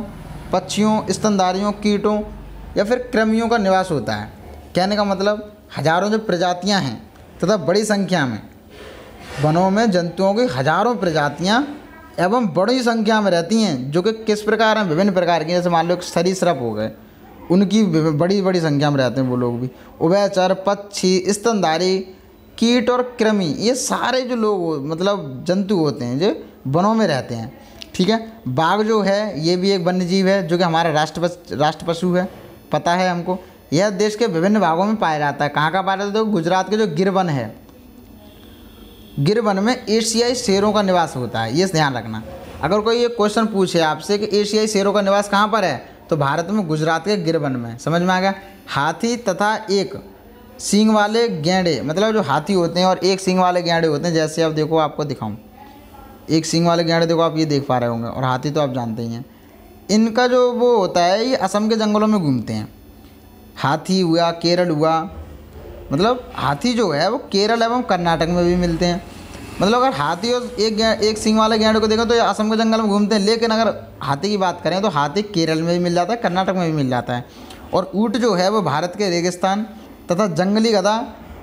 पक्षियों, स्तनधारियों, कीटों या फिर कृमियों का निवास होता है। कहने का मतलब हजारों जो प्रजातियां हैं तथा बड़ी संख्या में वनों में जंतुओं की हजारों प्रजातियां एवं बड़ी संख्या में रहती हैं, जो कि किस प्रकार हैं, विभिन्न प्रकार की। जैसे मान लो सरीसृप हो गए, उनकी बड़ी बड़ी संख्या में रहते हैं वो लोग भी। उभयचर, पक्षी, स्तनधारी, कीट और कृमि, ये सारे जो लोग मतलब जंतु होते हैं जो वनों में रहते हैं। ठीक है। बाघ जो है ये भी एक वन्य जीव है, जो कि हमारा राष्ट्र पशु है, पता है हमको। यह देश के विभिन्न भागों में पाया जाता है। कहाँ पाया जाता है? तो गुजरात के जो गिर वन है, गिर वन में एशियाई शेरों का निवास होता है। ये ध्यान रखना। अगर कोई ये क्वेश्चन पूछे आपसे कि एशियाई शेरों का निवास कहाँ पर है, तो भारत में गुजरात के गिर वन में। समझ में आ गया? हाथी तथा एक सींग वाले गैंडे, मतलब जो हाथी होते हैं और एक सींग वाले गैंडे होते हैं। जैसे आप देखो, आपको दिखाऊं, एक सींग वाले गैंडे देखो, आप ये देख पा रहे होंगे, और हाथी तो आप जानते ही हैं। इनका जो वो होता है, ये असम के जंगलों में घूमते हैं। हाथी हुआ, केरल हुआ, मतलब हाथी जो है वो केरल एवं कर्नाटक में भी मिलते हैं। मतलब अगर हाथी और एक सींग वाले गैंडे को देखो तो ये असम के जंगल में घूमते हैं। लेकिन अगर हाथी की बात करें तो हाथी केरल में भी मिल जाता है, कर्नाटक में भी मिल जाता है। और ऊँट जो है वो भारत के रेगिस्तान तथा जंगली गधा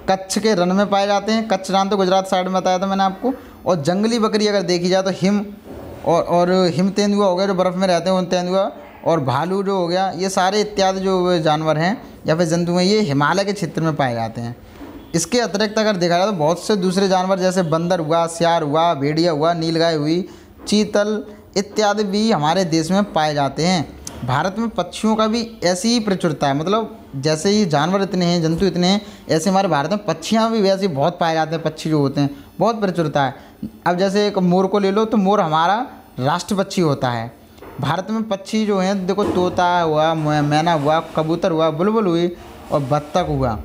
कच्छ के रण में पाए जाते हैं। कच्छ रण तो गुजरात साइड में बताया था मैंने आपको। और जंगली बकरी अगर देखी जाए तो हिम और हिम तेंदुआ हो गया, जो बर्फ़ में रहते हैं उन तेंदुआ, और भालू जो हो गया, ये सारे इत्यादि जो जानवर हैं या फिर जंतु हैं, ये हिमालय के क्षेत्र में पाए जाते हैं। इसके अतिरिक्त अगर देखा जाए तो बहुत से दूसरे जानवर जैसे बंदर हुआ, सियार हुआ, भेड़िया हुआ, नीलगाय हुई, चीतल इत्यादि भी हमारे देश में पाए जाते हैं। भारत में पक्षियों का भी ऐसी ही प्रचुरता है, मतलब जैसे ही जानवर इतने हैं, जंतु इतने हैं, ऐसे हमारे भारत में पक्षियाँ भी वैसे बहुत पाए जाते हैं। पक्षी जो होते हैं बहुत प्रचुरता है। अब जैसे एक मोर को ले लो, तो मोर हमारा राष्ट्र पक्षी होता है। भारत में पक्षी जो हैं देखो, तोता हुआ, मैना हुआ, कबूतर हुआ, बुलबुल हुई और बत्तख हुआ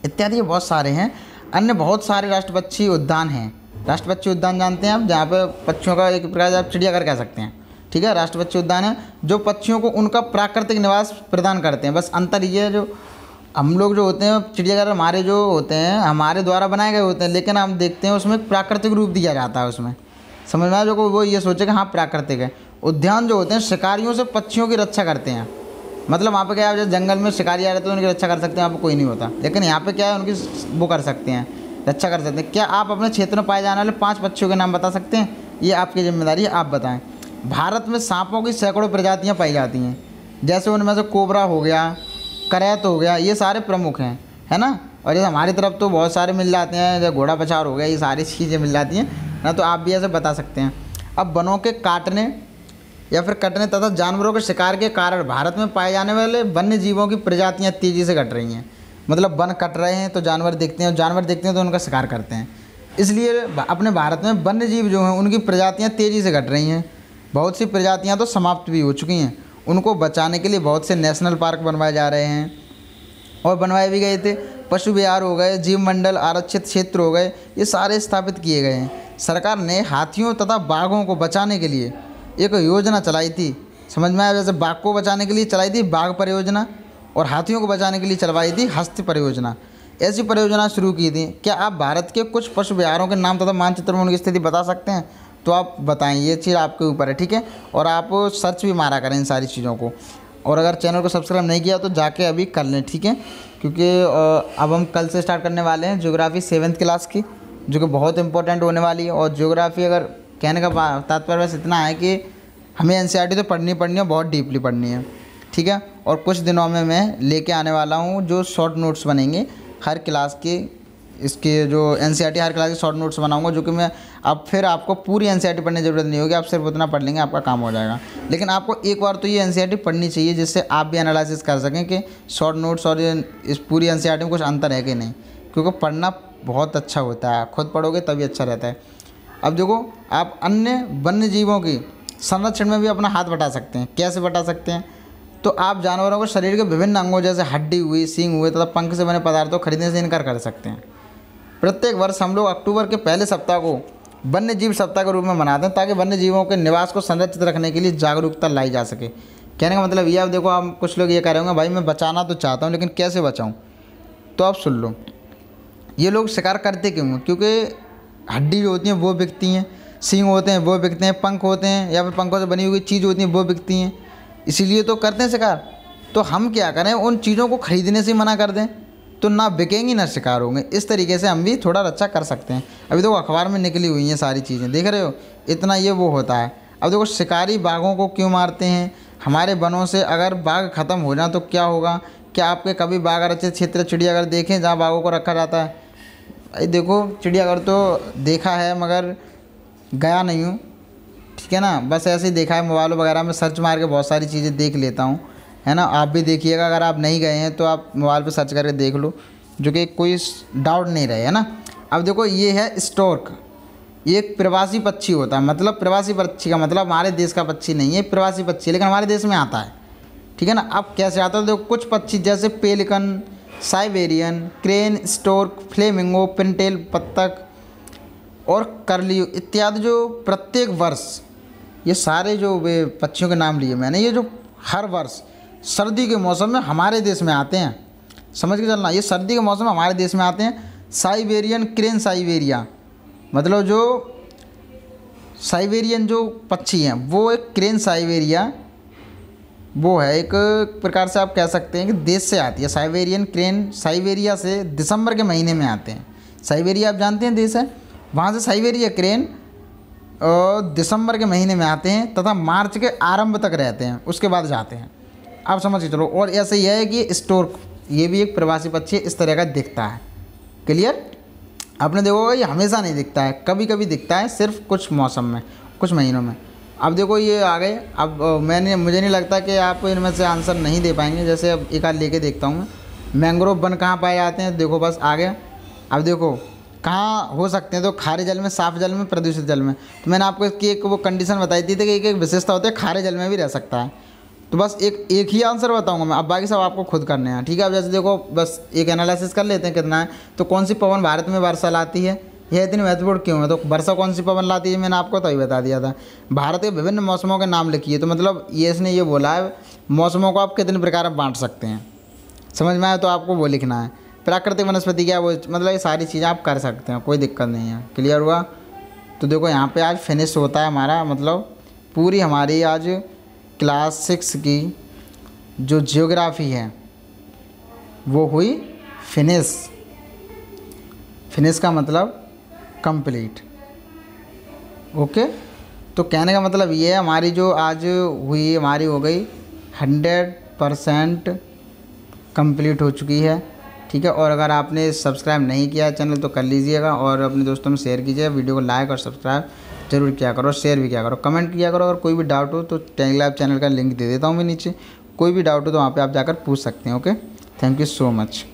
इत्यादि बहुत सारे हैं। अन्य बहुत सारे राष्ट्र पक्षी उद्यान हैं। राष्ट्र पक्षी उद्यान जानते हैं आप, जहाँ पे पक्षियों का एक प्रकार से आप चिड़ियाघर कह सकते हैं। ठीक है, राष्ट्र पक्षी उद्यान है जो पक्षियों को उनका प्राकृतिक निवास प्रदान करते हैं। बस अंतर ये है, जो हम लोग जो होते हैं चिड़ियाघर हमारे जो होते हैं हमारे द्वारा बनाए गए होते हैं, लेकिन हम देखते हैं उसमें प्राकृतिक रूप दिया जाता है उसमें। समझ में आया? जो को वो ये सोचे कि हाँ प्राकृतिक है। उद्यान जो होते हैं शिकारियों से पक्षियों की रक्षा करते हैं। मतलब वहाँ पे क्या है, जैसे जंगल में शिकारी आ रहे तो उनकी रक्षा कर सकते हैं, वहाँ पे कोई नहीं होता। लेकिन यहाँ पे क्या है, उनकी वो कर सकते हैं, रक्षा कर सकते हैं। क्या आप अपने क्षेत्र में पाए जाने वाले 5 पक्षियों के नाम बता सकते हैं? ये आपकी जिम्मेदारी है, आप बताएं। भारत में सांपों की सैकड़ों प्रजातियाँ पाई जाती हैं। जैसे उनमें से कोबरा हो गया, करैत हो गया, ये सारे प्रमुख हैं, है ना। और जैसे हमारी तरफ तो बहुत सारे मिल जाते हैं, जैसे घोड़ा पछाड़ हो गया, ये सारी चीज़ें मिल जाती हैं ना। तो आप भी ऐसे बता सकते हैं। अब वनों के काटने या फिर कटने तथा जानवरों के शिकार के कारण भारत में पाए जाने वाले वन्य जीवों की प्रजातियां तेज़ी से घट रही हैं। मतलब वन कट रहे हैं तो जानवर दिखते हैं, और जानवर दिखते हैं तो उनका शिकार करते हैं। इसलिए अपने भारत में वन्य जीव जो हैं उनकी प्रजातियां तेज़ी से घट रही हैं। बहुत सी प्रजातियां तो समाप्त भी हो चुकी हैं। उनको बचाने के लिए बहुत से नेशनल पार्क बनवाए जा रहे हैं और बनवाए भी गए थे। पशु विहार हो गए, जीव मंडल, आरक्षित क्षेत्र हो गए, ये सारे स्थापित किए गए हैं। सरकार ने हाथियों तथा बाघों को बचाने के लिए एक योजना चलाई थी। समझ में आया? जैसे बाघ को बचाने के लिए चलाई थी बाघ परियोजना, और हाथियों को बचाने के लिए चलवाई थी हस्ती परियोजना। ऐसी परियोजना शुरू की थी। क्या आप भारत के कुछ पशु विहारों के नाम तथा मानचित्र में उनकी स्थिति बता सकते हैं? तो आप बताएं, ये चीज़ आपके ऊपर है। ठीक है, और आप सर्च भी मारा करें इन सारी चीज़ों को। और अगर चैनल को सब्सक्राइब नहीं किया तो जाके अभी कर लें। ठीक है, क्योंकि अब हम कल से स्टार्ट करने वाले हैं ज्योग्राफी 7th क्लास की, जो कि बहुत इंपॉर्टेंट होने वाली है। और ज्योग्राफी अगर कहने का तात्पर्य बस इतना है कि हमें एनसीईआरटी तो पढ़नी है, बहुत डीपली पढ़नी है। ठीक है, और कुछ दिनों में मैं लेके आने वाला हूँ जो शॉर्ट नोट्स बनेंगे हर क्लास के। इसके जो एनसीईआरटी हर क्लास के शॉर्ट नोट्स बनाऊंगा, जो कि मैं अब फिर आपको पूरी एनसीईआरटी पढ़ने की ज़रूरत नहीं होगी, आप सिर्फ उतना पढ़ लेंगे, आपका काम हो जाएगा। लेकिन आपको एक बार तो ये एनसीईआरटी पढ़नी चाहिए, जिससे आप भी एनालिसिस कर सकें कि शॉर्ट नोट्स और इस पूरी एनसीईआरटी में कुछ अंतर है कि नहीं। क्योंकि पढ़ना बहुत अच्छा होता है, खुद पढ़ोगे तभी अच्छा रहता है। अब देखो, आप अन्य वन्य जीवों की संरक्षण में भी अपना हाथ बटा सकते हैं। कैसे बटा सकते हैं? तो आप जानवरों को शरीर के विभिन्न अंगों जैसे हड्डी हुई, सींग हुए तथा पंख से बने पदार्थों खरीदने से इनकार कर सकते हैं। प्रत्येक वर्ष हम लोग अक्टूबर के पहले सप्ताह को वन्य जीव सप्ताह के रूप में मनाते हैं, ताकि वन्य जीवों के निवास को संरक्षित रखने के लिए जागरूकता लाई जा सके। कहने का मतलब ये, अब देखो आप कुछ लोग ये कह रहे होंगे भाई मैं बचाना तो चाहता हूँ लेकिन कैसे बचाऊँ, तो आप सुन लो। ये लोग शिकार करते क्यों हैं? क्योंकि हड्डी जो होती हैं वो बिकती हैं, सींग होते हैं वो बिकते हैं, पंख होते हैं या फिर पंखों से बनी हुई चीज़ होती हैं वो बिकती हैं, इसीलिए तो करते हैं शिकार। तो हम क्या करें, उन चीज़ों को खरीदने से मना कर दें, तो ना बिकेंगी ना शिकार होंगे। इस तरीके से हम भी थोड़ा रक्षा कर सकते हैं। अभी देखो अखबार में निकली हुई हैं सारी चीज़ें, देख रहे हो, इतना ये वो होता है। अब देखो शिकारी बाघों को क्यों मारते हैं? हमारे वनों से अगर बाघ ख़त्म हो जाए तो क्या होगा? क्या आपके कभी बाघ आरक्षित क्षेत्र चिड़ियाघर देखें जहाँ बाघों को रखा जाता है? भाई देखो चिड़ियाघर तो देखा है मगर गया नहीं हूँ, ठीक है ना, बस ऐसे ही देखा है, मोबाइल वगैरह में सर्च मार के बहुत सारी चीज़ें देख लेता हूँ, है ना। आप भी देखिएगा, अगर आप नहीं गए हैं तो आप मोबाइल पे सर्च करके देख लो, जो कि कोई डाउट नहीं रहे, है ना। अब देखो ये है स्टोर्क, ये एक प्रवासी पक्षी होता है। मतलब प्रवासी पक्षी का मतलब हमारे देश का पक्षी नहीं है, प्रवासी पक्षी, लेकिन हमारे देश में आता है, ठीक है ना। अब कैसे आता है? देखो कुछ पक्षी जैसे pelican, Siberian, crane, Stork, flamingo, Pintail बत्तख और कर्लियो इत्यादि जो प्रत्येक वर्ष, ये सारे जो वे पक्षियों के नाम लिए मैंने, ये जो हर वर्ष सर्दी के मौसम में हमारे देश में आते हैं, समझ के चलना, ये सर्दी के मौसम में हमारे देश में आते हैं। साइबेरियन क्रेन साइबेरिया, मतलब जो साइबेरियन जो पक्षी हैं वो एक क्रेन साइबेरिया, वो है एक प्रकार से आप कह सकते हैं कि देश से आती है। साइबेरियन क्रेन साइबेरिया से दिसंबर के महीने में आते हैं। साइबेरिया आप जानते हैं देश है, वहाँ से साइबेरिया क्रेन दिसंबर के महीने में आते हैं तथा मार्च के आरंभ तक रहते हैं, उसके बाद जाते हैं। आप समझ के चलो। और ऐसे ही है कि स्टोर्क, ये भी एक प्रवासी पक्षी इस तरह का दिखता है। क्लियर? आपने देखोगा ये हमेशा नहीं दिखता है, कभी कभी दिखता है, सिर्फ कुछ मौसम में, कुछ महीनों में। अब देखो ये आ गए। अब मुझे नहीं लगता कि आप इनमें से आंसर नहीं दे पाएंगे। जैसे अब एक आध लेके देखता हूँ मैं, मैंग्रोव वन कहाँ पाए जाते हैं? देखो बस आ गया। अब देखो कहाँ हो सकते हैं, तो खारे जल में, साफ जल में, प्रदूषित जल में। तो मैंने आपको इसकी एक वो कंडीशन बताई थी कि एक विशेषता होती है, खारे जल में भी रह सकता है। तो बस एक ही आंसर बताऊंगा मैं, अब बाकी सब आपको खुद करने हैं, ठीक है। अब जैसे देखो बस एक एनालिसिस कर लेते हैं कितना है। तो कौन सी पवन भारत में वर्षा लाती है, यह इतनी महत्वपूर्ण क्यों है? तो वर्षा कौन सी पवन लाती है, मैंने आपको तभी बता दिया था। भारत के विभिन्न मौसमों के नाम लिखिए, तो मतलब ये इसने ये बोला है मौसमों को आप कितने प्रकार में बांट सकते हैं, समझ में आए तो आपको वो लिखना है। प्राकृतिक वनस्पति क्या, वो मतलब ये सारी चीज़ें आप कर सकते हैं, कोई दिक्कत नहीं है। क्लियर हुआ? तो देखो यहाँ पे आज फिनिश होता है हमारा, मतलब पूरी हमारी आज क्लास 6 की जो जियोग्राफी है वो हुई फिनिश। फिनिश का मतलब कंप्लीट। ओके, तो कहने का मतलब ये है हमारी जो आज हुई हमारी हो गई 100% कंप्लीट हो चुकी है, ठीक है। और अगर आपने सब्सक्राइब नहीं किया चैनल तो कर लीजिएगा, और अपने दोस्तों में शेयर कीजिए। वीडियो को लाइक और सब्सक्राइब जरूर किया करो, शेयर भी किया करो, कमेंट किया करो। अगर कोई भी डाउट हो तो टेलीग्राम चैनल का लिंक दे देता हूँ मैं नीचे, कोई भी डाउट हो तो वहाँ पे आप जाकर पूछ सकते हैं। Okay, thank you so much.